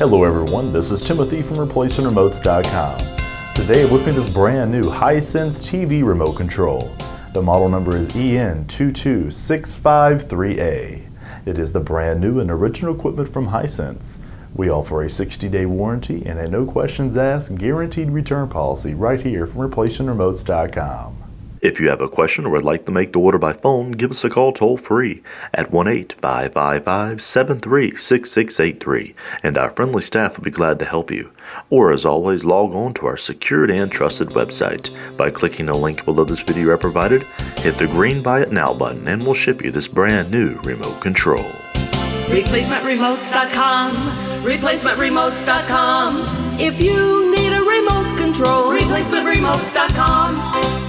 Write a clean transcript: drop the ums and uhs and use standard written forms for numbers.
Hello everyone, this is Timothy from ReplacementRemotes.com. Today with me this brand new HISENSE TV remote control. The model number is EN22653A. It is the brand new and original equipment from HISENSE. We offer a 60-day warranty and a no questions asked guaranteed return policy right here from ReplacementRemotes.com. If you have a question or would like to make the order by phone, give us a call toll-free at 1-855-553-6683, and our friendly staff will be glad to help you. Or, as always, log on to our secured and trusted website. By clicking the link below this video I provided, hit the green Buy It Now button, and we'll ship you this brand new remote control. ReplacementRemotes.com, ReplacementRemotes.com. If you need a remote control, ReplacementRemotes.com.